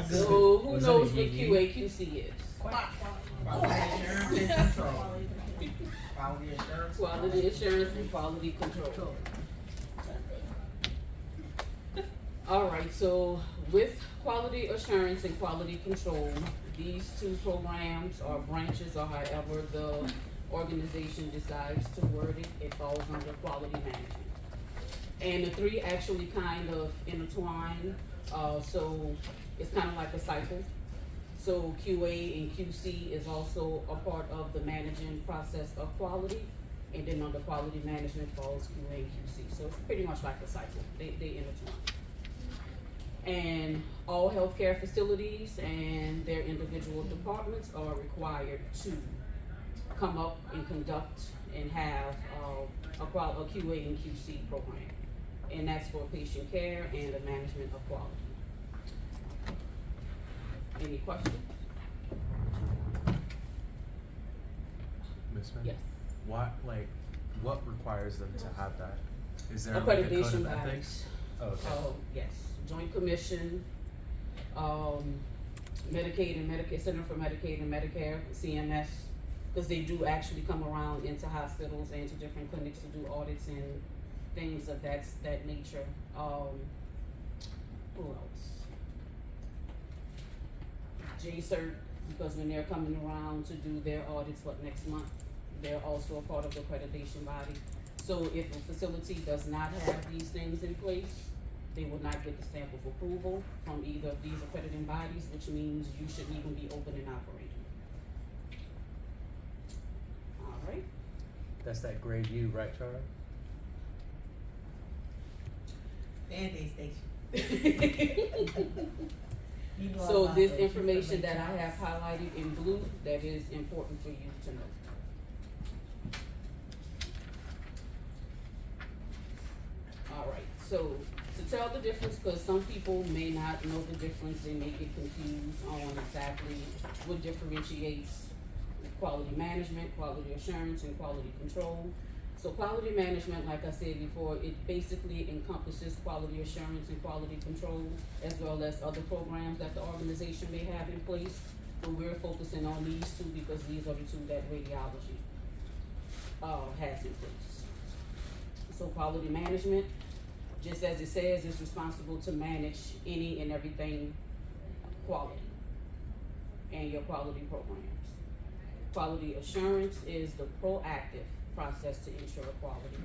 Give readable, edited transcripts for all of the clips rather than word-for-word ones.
So who knows what QA/QC is? Quality assurance and control. Quality assurance and quality control. All right, so with quality assurance and quality control, these two programs or branches or however the organization decides to word it, it falls under quality management. And the three actually kind of intertwine, so it's kind of like a cycle. So QA and QC is also a part of the managing process of quality, and then under quality management falls QA and QC. So it's pretty much like a cycle, they intertwine. And all healthcare facilities and their individual departments are required to come up and conduct and have a QA and QC program. And that's for patient care and the management of quality. Any questions? Miss Smith? Yes. What requires them to have that? Is there like a code Accreditation of ethics? bodies. Oh, okay. Yes, Joint Commission, Medicaid and Medicare, Center for Medicaid and Medicare, CMS, because they do actually come around into hospitals and to different clinics to do audits and things of that nature. Who else? JCERT, because when they're coming around to do their audits, next month, they're also a part of the accreditation body. So if a facility does not have these things in place, they will not get the stamp of approval from either of these accrediting bodies, which means you shouldn't even be open and operating. All right. That's that grade U, right, Charlie? Band-Aid station. You know So about this those information that I information. have highlighted in blue, that is important for you to know. All right, so to tell the difference, because some people may not know the difference, they may get confused on exactly what differentiates quality management, quality assurance, and quality control. So quality management, like I said before, it basically encompasses quality assurance and quality control, as well as other programs that the organization may have in place. But we're focusing on these two because these are the two that radiology has in place. So quality management, just as it says, is responsible to manage any and everything quality and your quality programs. Quality assurance is the proactive process to ensure quality.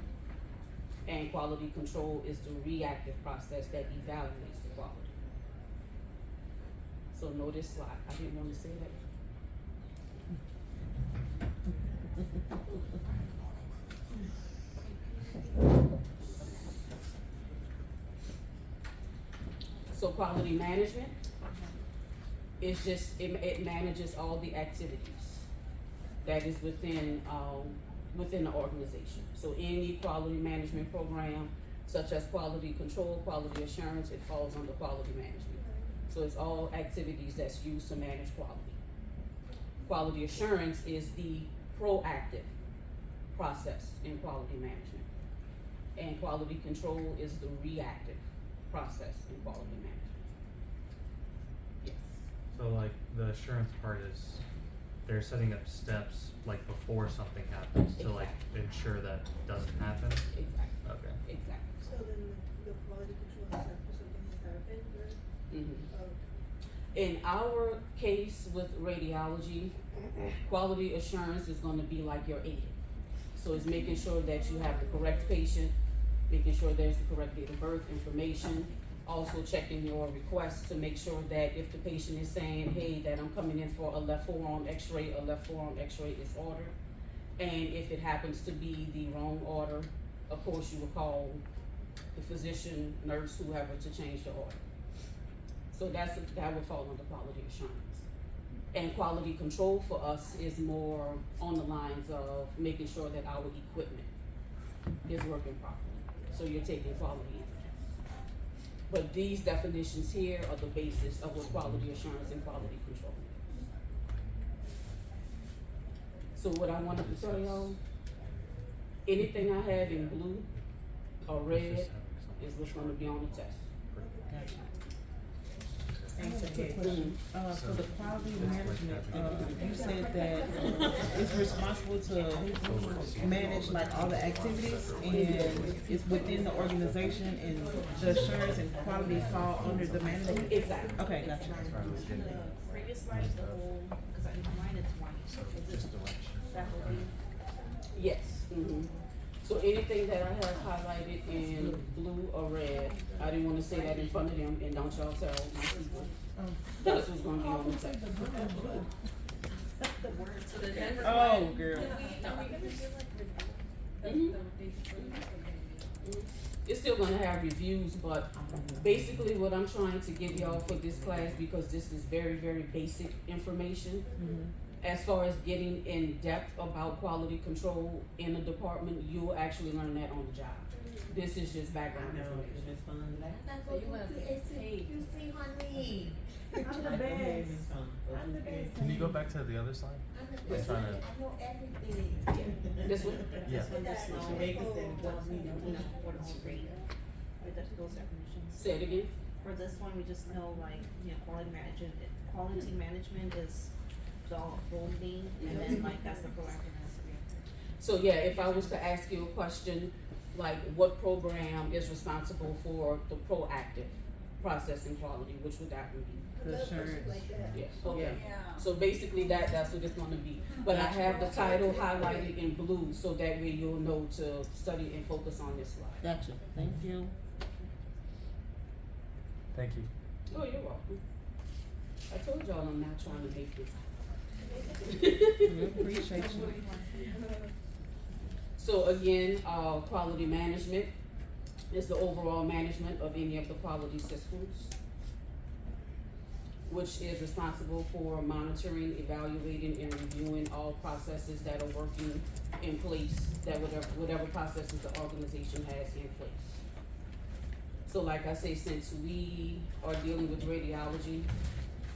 And quality control is the reactive process that evaluates the quality. So know this slide. I didn't want to say that. So quality management is just, it manages all the activities that is within the organization. So any quality management program, such as quality control, quality assurance, it falls under quality management. So it's all activities that's used to manage quality. Quality assurance is the proactive process in quality management. And quality control is the reactive process in quality management. Yes. So like the assurance part is they're setting up steps like before something happens to like ensure that doesn't happen. Exactly. Okay. Exactly. So then the quality control is after something has happened, right? In our case with radiology, quality assurance is gonna be like your aid. So it's making sure that you have the correct patient, making sure there's the correct date of birth information, also checking your requests to make sure that if the patient is saying, hey, that I'm coming in for a left forearm x-ray, a left forearm x-ray is ordered. And if it happens to be the wrong order, of course you will call the physician, nurse, whoever to change the order. So that would fall under quality assurance. And quality control for us is more on the lines of making sure that our equipment is working properly. So you're taking quality in. But these definitions here are the basis of what quality assurance and quality control is. So what I wanted to tell y'all, anything I have in blue or red is what's gonna be on the test. Thanks, okay. For the quality management, you said that it's responsible to manage like all the activities and it's within the organization and the assurance and quality fall under the management? Exactly. Okay, gotcha. That's why I was getting at. Previous slide is the whole, cause I mine it's one, So is it, just direction. that will be, Yes. So anything that I have highlighted in blue or red, I didn't wanna say that in front of them and don't y'all tell my people. That's what's gonna be on the text. the words. So the next Oh, one. girl. Are we gonna do like Mhm. It's still gonna have reviews, but basically what I'm trying to give y'all for this class, because this is very, very basic information. As far as getting in depth about quality control in a department, you'll actually learn that on the job. This is just background No, information. it's fun. So you wanna get paid. You see, honey. I'm the best. It's fun. I'm the best. Can you go back to the other slide? I'm the I'm best. trying to. I know everything. This one? Yeah. She make us say, what we know, for the rate, with those definitions. Say it again. For this one, we just know like, quality management is the whole thing, and then like that's the proactiveness. So yeah, if I was to ask you a question, like what program is responsible for the proactive process and quality, which would that one be? The assurance. Like that. Yes, okay. Yeah. So basically that's what it's gonna be. But I have the title highlighted in blue, so that way you'll know to study and focus on this slide. Gotcha, thank you. Thank you. Oh, you're welcome. I told y'all I'm not trying to make this. We appreciate you. So again, quality management is the overall management of any of the quality systems, which is responsible for monitoring, evaluating, and reviewing all processes that are working in place, that whatever processes the organization has in place. So like I say, since we are dealing with radiology,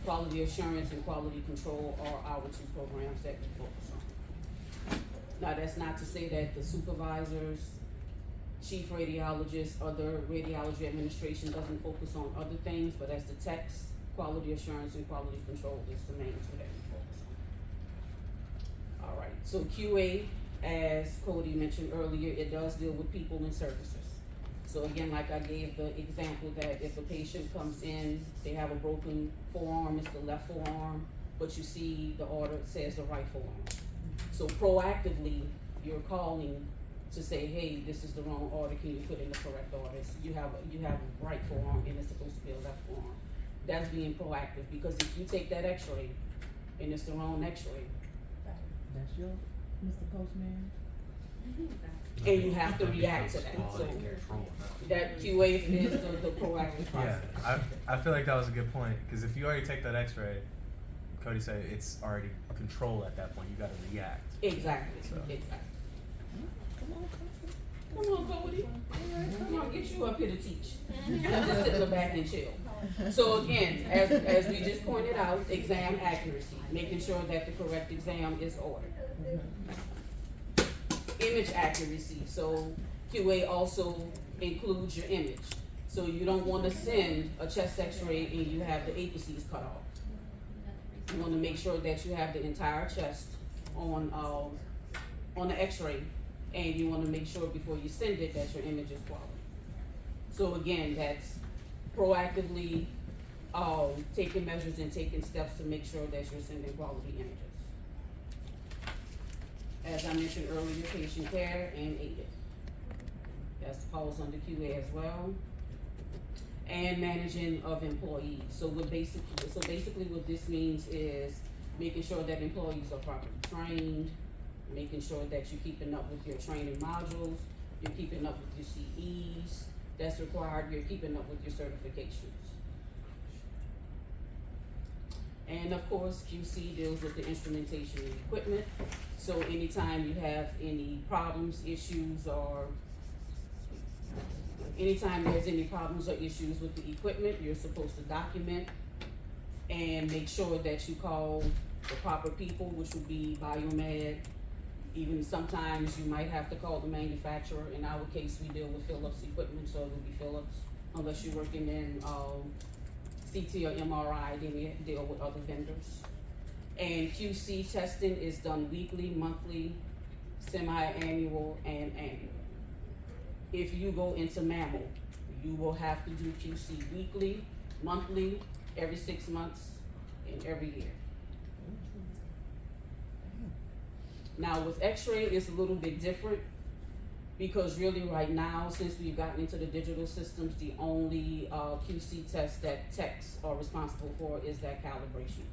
quality assurance and quality control are our two programs that we focus on. Now, that's not to say that the supervisors, chief radiologists, other radiology administration doesn't focus on other things, but as the techs, quality assurance and quality control is the main two that we focus on. All right, so QA, as Cody mentioned earlier, it does deal with people and services. So again, like I gave the example that if a patient comes in, they have a broken forearm, it's the left forearm, but you see the order says the right forearm. So proactively, you're calling to say, hey, this is the wrong order, can you put in the correct order? So you have a right forearm and it's supposed to be a left forearm. That's being proactive, because if you take that x-ray and it's the wrong x-ray, That's your, Mr. Postman? and you have to react to that, so that QA is the proactive Yeah, process. I feel like that was a good point, because if you already take that x-ray, Cody said it's already control at that point, you gotta react. Exactly, So. exactly. Come on, Cody. Come on, get you up here to teach. Just sit in the back and chill. So again, as we just pointed out, exam accuracy, making sure that the correct exam is ordered. Image accuracy, so QA also includes your image. So you don't wanna send a chest x-ray and you have the apices cut off. You wanna make sure that you have the entire chest on the x-ray, and you wanna make sure before you send it that your image is quality. So again, that's proactively, taking measures and taking steps to make sure that you're sending quality images. As I mentioned earlier, patient care and aided. That's falls under QA as well. And managing of employees. So basically what this means is making sure that employees are properly trained, making sure that you're keeping up with your training modules, you're keeping up with your CEs that's required, you're keeping up with your certifications. And of course, QC deals with the instrumentation and equipment. So anytime you have any problems, issues, or anytime there's any problems or issues with the equipment, you're supposed to document and make sure that you call the proper people, which would be Biomed. Even sometimes you might have to call the manufacturer. In our case, we deal with Philips equipment, so it would be Philips, unless you're working in CT or MRI, then you deal with other vendors. And QC testing is done weekly, monthly, semi-annual, and annual. If you go into mammal, you will have to do QC weekly, monthly, every 6 months, and every year. Now with X-ray, it's a little bit different because really right now, since we've gotten into the digital systems, the only QC test that techs are responsible for is that calibration.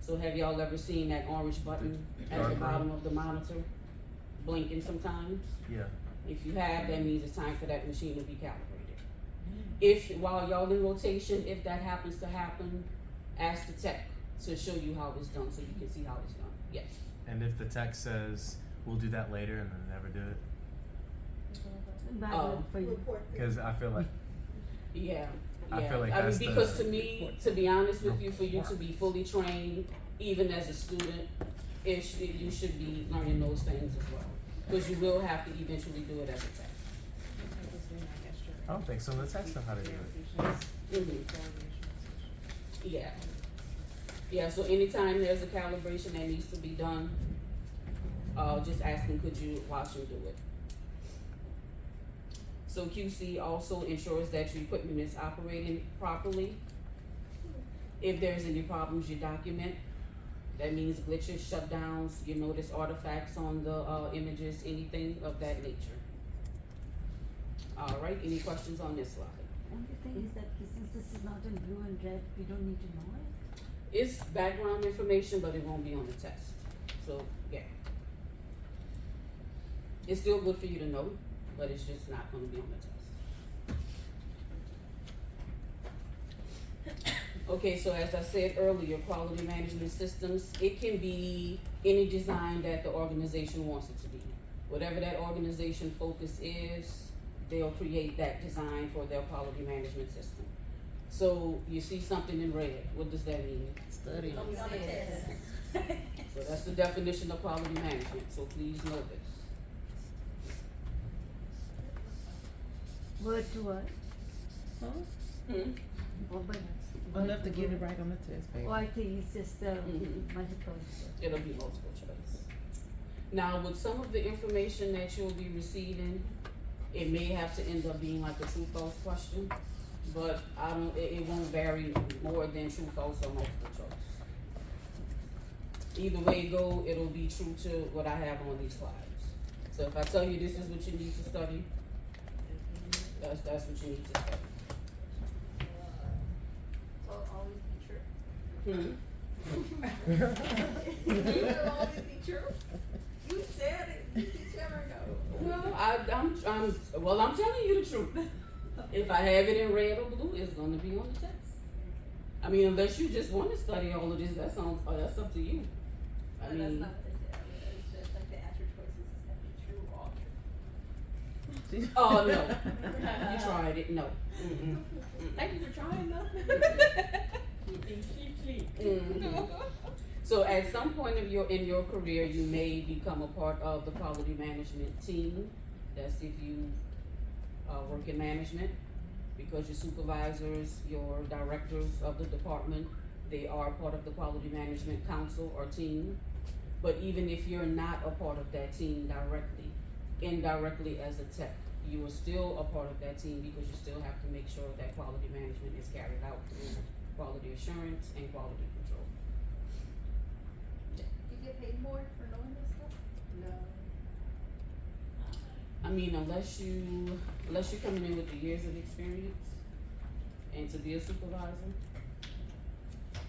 So have y'all ever seen that orange button at the Dark bottom of the monitor blinking sometimes? Yeah. If you have, that means it's time for that machine to be calibrated. If, while y'all in rotation, if that happens to happen, ask the tech to show you how it's done so you can see how it's done. Yes. And if the tech says we'll do that later and then never do it, Oh. Report this. because I feel like Yeah. I Yeah. feel like I mean, that's because the- to me, to be honest with you, for you to be fully trained, even as a student, you should be learning those things as well. Because you will have to eventually do it as a tech. I don't think so. The techs know how to do it. Yeah. Yeah, so anytime there's a calibration that needs to be done, just ask them, could you watch them do it? So QC also ensures that your equipment is operating properly. If there's any problems, you document. That means glitches, shutdowns, you notice artifacts on the images, anything of that nature. All right, any questions on this slide? And the thing is that since this is not in blue and red, we don't need to know it. It's background information, but it won't be on the test. So, yeah. It's still good for you to know, but it's just not gonna be on the test. Okay, so as I said earlier, quality management systems, it can be any design that the organization wants it to be. Whatever that organization focus is, they'll create that design for their quality management system. So you see something in red, what does that mean? Study. Don't be on the test. So that's the definition of quality management, so please know this. Word to word. Huh? Or but Enough to get it right on the test paper. Oh, I think it's just Mhm. multiple choice. It'll be multiple choice. Now, with some of the information that you'll be receiving, it may have to end up being like a true-false question, but it won't vary more than true-false or multiple choice. Either way it go, it'll be true to what I have on these slides. So if I tell you this is what you need to study, that's what you need to study. Will always be true. Will always be true. You said it. You just never know. Well, I'm telling you the truth. If I have it in red or blue, it's gonna be on the test. I mean, unless you just want to study all of this, that's up to you. I But that's mean, not what they say. It's just like the answer choices is gonna be true or true. oh no, you tried it. No. Mm-mm. Thank you for trying though. Mhm. So at some point in your career, you may become a part of the quality management team. That's if you work in management, because your supervisors, your directors of the department, they are part of the quality management council or team. But even if you're not a part of that team directly, indirectly as a tech, you are still a part of that team because you still have to make sure that quality management is carried out through quality assurance and quality control. You get paid more for knowing this stuff? No. I mean, unless you're coming in with the years of experience and to be a supervisor.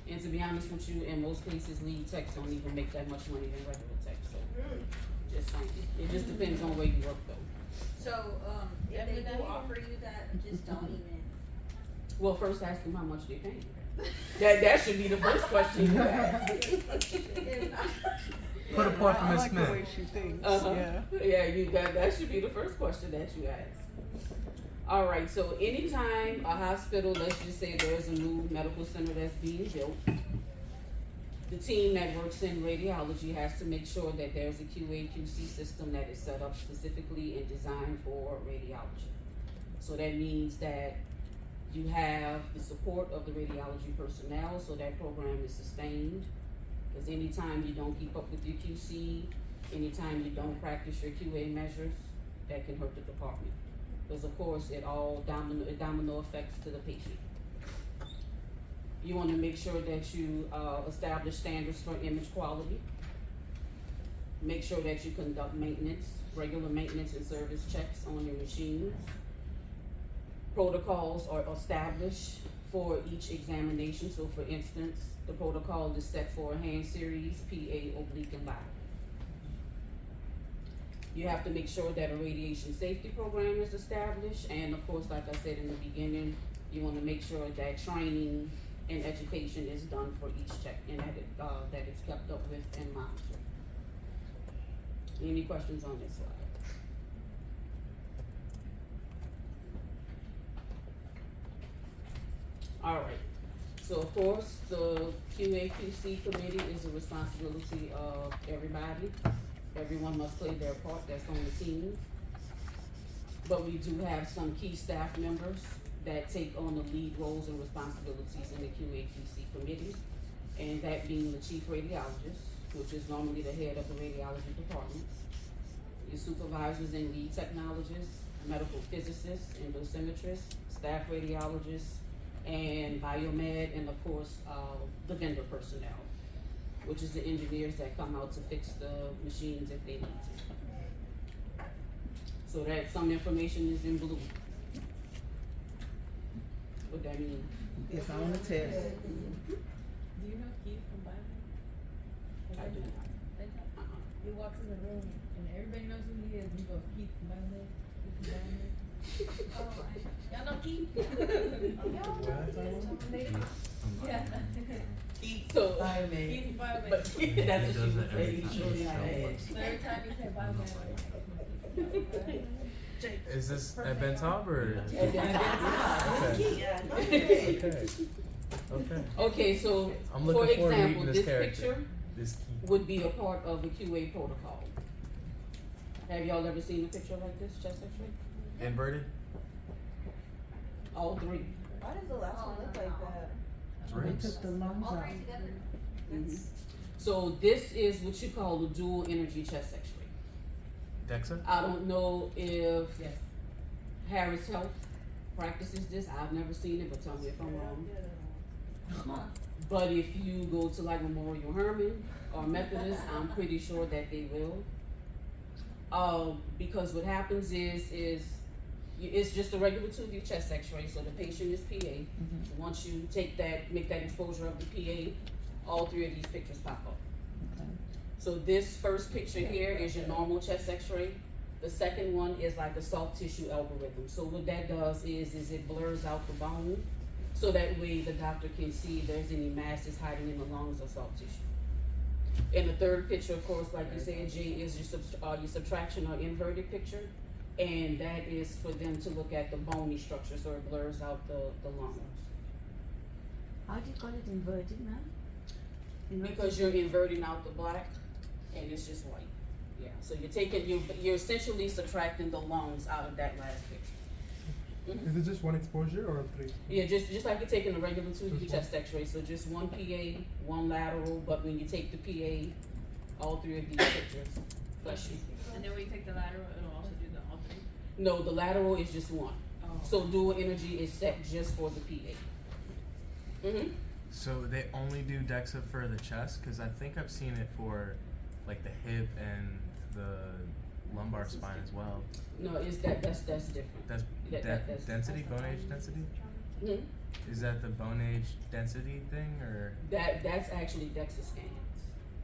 And to be honest with you, in most cases, lead techs don't even make that much money than regular techs, so just saying. It just depends on where you work though. So, if they do offer you that, just don't even. Well, first ask them how much they pay. That should be the first question you ask. Put a point for I Miss like the way Smith. she thinks. Uh-huh. Yeah. That should be the first question that you ask. All right, so anytime a hospital, let's just say there's a new medical center that's being built, the team that works in radiology has to make sure that there's a QA/QC system that is set up specifically and designed for radiology. So that means that You have the support of the radiology personnel, so that program is sustained. Cause anytime you don't keep up with your QC, anytime you don't practice your QA measures, that can hurt the department. Cause of course, it all domino effects to the patient. You wanna make sure that you, establish standards for image quality. Make sure that you conduct maintenance, regular maintenance and service checks on your machines. Protocols are established for each examination, so for instance, the protocol is set for a hand series, PA, oblique, and lateral. You have to make sure that a radiation safety program is established, and of course, like I said in the beginning, you wanna make sure that training and education is done for each check, and that it's kept up with and monitored. Any questions on this slide? Alright, so of course, the QA/QC committee is the responsibility of everybody. Everyone must play their part that's on the team. But we do have some key staff members that take on the lead roles and responsibilities in the QA/QC committee. And that being the chief radiologist, which is normally the head of the radiology department. Your supervisors and lead technologists, medical physicists and dosimetrists, staff radiologists, and biomed, and of course, the vendor personnel, which is the engineers that come out to fix the machines if they need to. So that some information is in blue. What that mean? It's on the test. Do you know Keith from Biomed? I do not. He walks in the room and everybody knows who he is. He goes, Keith from Biomed. Keith from Biomed. Oh, y'all know Keith? Yeah. Keep So- fireman. Keith from Biomed. But that's what He she does was it every saying. time. She was He's so like, funny. So every time you say Biomed. Is this at Bentab or? And then- Okay. Okay. Okay. Okay, so I'm for looking forward to example, meeting this this character. picture This key. would be a part of a QA protocol. Have y'all ever seen a picture like this, chest X-ray? Inverted? All three. Why does the last one look like that? It's They ribs. took the lungs out. Mhm. So this is what you call the dual energy chest X-ray. DEXA? I don't know if Yes. Harris Health practices this. I've never seen it, but tell me if I'm wrong. But if you go to like Memorial Hermann or Methodist, I'm pretty sure that they will. Because what happens is it's just a regular 2-view chest X-ray. So the patient is PA. Once you take that, make that exposure of the PA, all three of these pictures pop up. Okay. So this first picture here is your normal chest X-ray. The second one is like a soft tissue algorithm. So what that does is it blurs out the bone, so that way the doctor can see if there's any masses hiding in the lungs or soft tissue. And the third picture, of course, like you said, Jay, is your subtraction or inverted picture. And that is for them to look at the bony structure, so it blurs out the lungs. How do you call it inverted, ma'am? Inverted? Because you're inverting out the black and it's just white. Yeah, so you're essentially subtracting the lungs out of that last picture. Mhm. Is it just one exposure or three? Yeah, just like you're taking a regular 2D Just chest X-ray, so just one PA, one lateral, but when you take the PA, all three of these pictures. Bless you. And then when you take the lateral, it'll also do the all three. No, the lateral is just one. Oh. So dual energy is set just for the PA. Mm-hmm. So they only do DEXA for the chest? Cause I think I've seen it for like the hip and the lumbar spine as well. No, that's different. That's That's- density, bone age density? Mhm. Is that the bone age density thing or? That's actually DEXA scans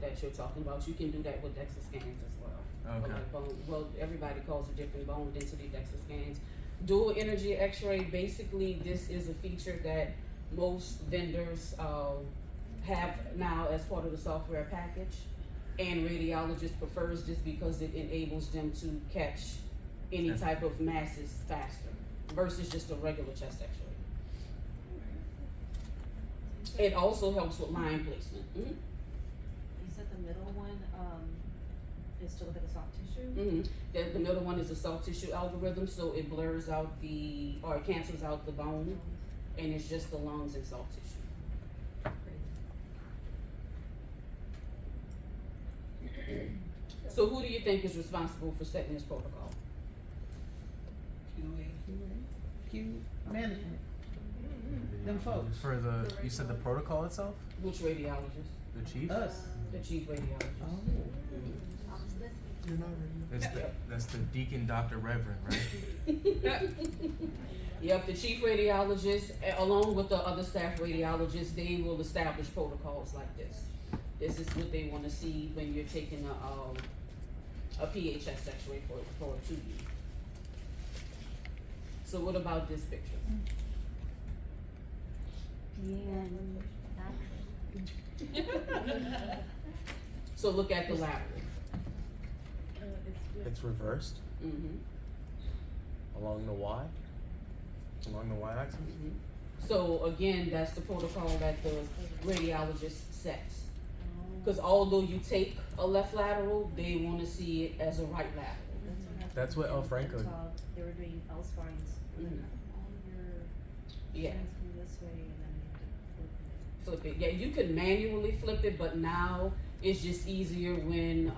that you're talking about. You can do that with DEXA scans as well. Or Okay. like bone, well, everybody calls it different bone density DEXA scans. Dual energy X-ray, basically this is a feature that most vendors have now as part of the software package. And radiologist prefers this because it enables them to catch any Yeah. type of masses faster versus just a regular chest X-ray. It also helps with line placement. Mhm. You said the middle one, is to look at the soft tissue? Mm-hmm. The middle one is a soft tissue algorithm, so it blurs out or it cancels out the bone. and it's just the lungs and soft tissue. So who do you think is responsible for setting this protocol? Q management. Them folks. For the, you said the protocol itself? Which radiologist? The chief? Us. The chief radiologist. Oh. That's the Deacon Dr. Reverend, right? Yep, the chief radiologist, along with the other staff radiologists, they will establish protocols like this. This is what they wanna see when you're taking a PHS X-ray for a 2U. So what about this picture? So look at the lateral. It's reversed Mm-hmm. along the Y? Along the Y-axis? So again, that's the protocol that the radiologist sets. Cause although you take a left lateral, they wanna see it as a right lateral. That's what El Franco did. They were doing L spines. Mhm. Your Yeah. spines go this way and then you have to flip it. Flip it. Yeah, you could manually flip it, but now it's just easier when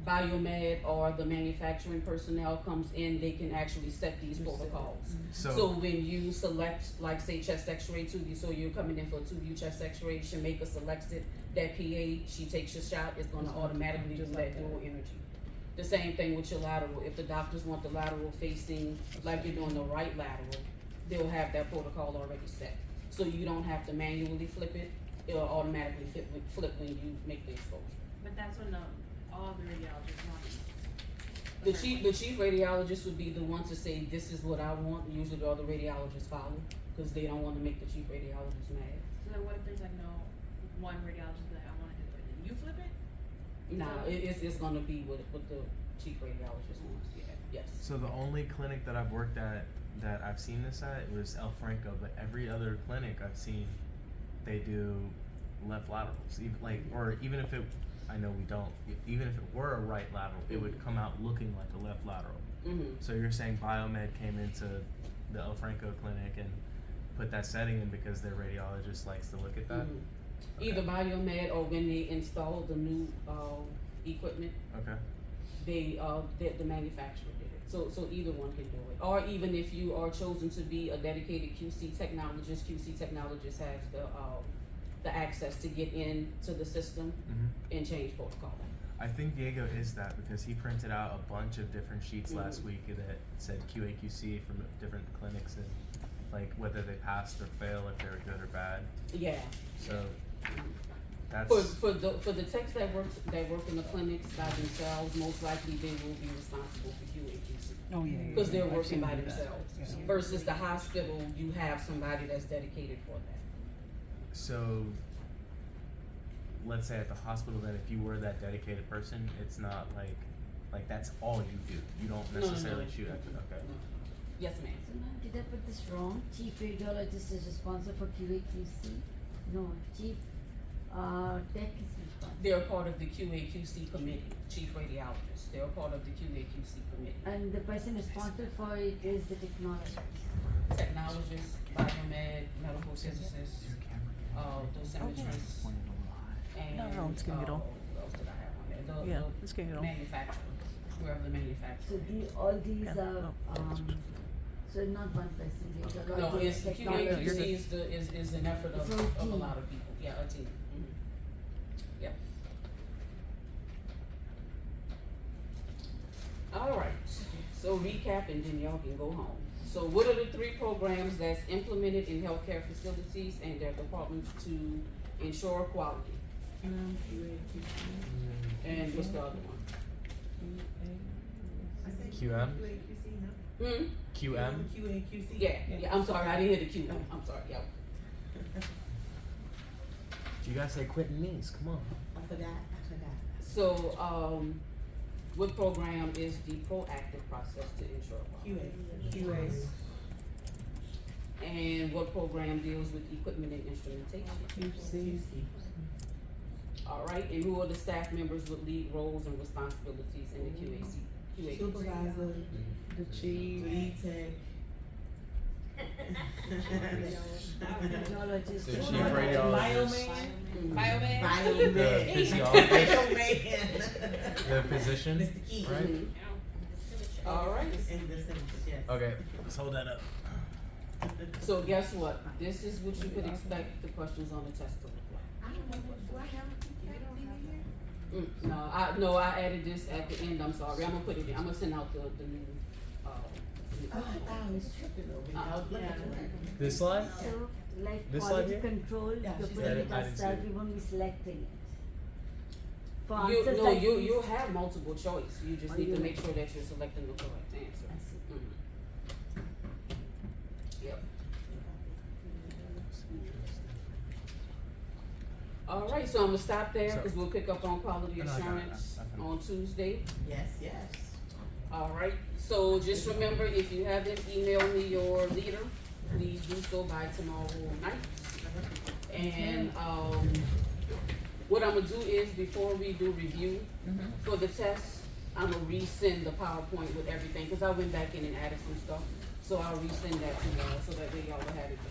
Biomed or the manufacturing personnel comes in, they can actually set these protocols. So when you select, like say chest X-ray 2U, so you're coming in for a 2U chest X-ray, Shamika selects it, that PA, she takes your shot, it's gonna automatically do that dual energy. The same thing with your lateral. If the doctors want the lateral facing, like you're doing the right lateral, they'll have that protocol already set. So you don't have to manually flip it, it'll automatically flip when you make the exposure. But that's when all the radiologists want it. The chief radiologist would be the one to say, this is what I want, usually the other radiologists follow, cause they don't wanna make the chief radiologist mad. So then what if there's like no one radiologist that I wanna do it, then you flip it? Nah, it's gonna be what the chief radiologist wants, yeah, yes. So the only clinic that I've worked at that I've seen this at was El Franco, but every other clinic I've seen, they do left laterals, even if it, I know we don't, even if it were a right lateral, it would come out looking like a left lateral. Mm-hmm. So you're saying Biomed came into the El Franco clinic and put that setting in because their radiologist likes to look at that? Mm-hmm. Either Biomed or when they install the new equipment, Okay. the manufacturer did it. So either one can do it. Or even if you are chosen to be a dedicated QC technologist has the access to get into the system and change protocol. I think Diego is that because he printed out a bunch of different sheets last week that said QA/QC from different clinics and like whether they passed or failed, if they were good or bad. Yeah. So that's For the techs that work in the clinics by themselves, most likely they will be responsible for QA/QC. Oh, yeah. Because they're working by themselves. Versus the hospital, you have somebody that's dedicated for that. so. Let's say at the hospital, then if you were that dedicated person, it's not like that's all you do. You don't necessarily shoot at it. Okay. Yes, ma'am. So now, did I put this wrong? Chief radiologist is responsible for QA/QC? No, chief, tech is responsible. They're part of the QA/QC committee, chief radiologists. They're part of the QA/QC committee. And the person responsible for it is the technologist. Technologists, biomed, medical physicists, dosimetrists, and No, it's gonna get on. what else did I have on there? Yeah, it's gonna get on. Manufacturer, whoever the So manufacturer. all these Yeah, are, no. so not one person, it's a lot No, of it's technologists. QA/QC is an effort It's a of a team. lot of people. Yeah, a team. Mhm. Yep. All right. So recap, and then y'all can go home. So what are the 3 programs that's implemented in healthcare facilities and their departments to ensure quality? And what's the other one? I said QM? QA/QC, no? QM? QA/QC. Yeah, I'm sorry, I didn't hear the Q. I'm sorry, yeah. You guys say Quentin Means. Come on. I forgot. So, what program is the proactive process to ensure quality? QA. And what program deals with equipment and instrumentation? All right, and who are the staff members with lead roles and responsibilities in the QA/QC? Supervisor, The chief. lead tech, Physiologist. The chief tomorrow. radiologist. Bioman. Bioman. The physiologist. Bioman. The physician, Mr. Key. right? All right. And the sentence, yes. Okay, let's hold that up. So guess what? This is what you could expect the questions on the test to look like. I don't know, do I have a faculty here? No, I added this at the end, I'm sorry, I'm gonna put it in, I'm gonna send out the new, Oh, I thought I was tripping over here. I was looking for it. This slide? So, like This slide quality here? control, Yeah, you're she putting said it it. I didn't see ourselves, it. we won't be selecting it. For you, answers no, like you these- have multiple choice, you just Oh, need you- to make sure that you're selecting the correct answer. I see. Yep. All right, so I'm gonna stop there, So- cause we'll pick up on quality No, I got it. assurance I got it. on Tuesday. Yes, yes. All right, so just remember, if you haven't emailed me your leader, please do so by tomorrow night. And, what I'm gonna do is, before we do review for the test, I'm gonna resend the PowerPoint with everything, cause I went back in and added some stuff. So I'll resend that to y'all, so that way y'all will have it before.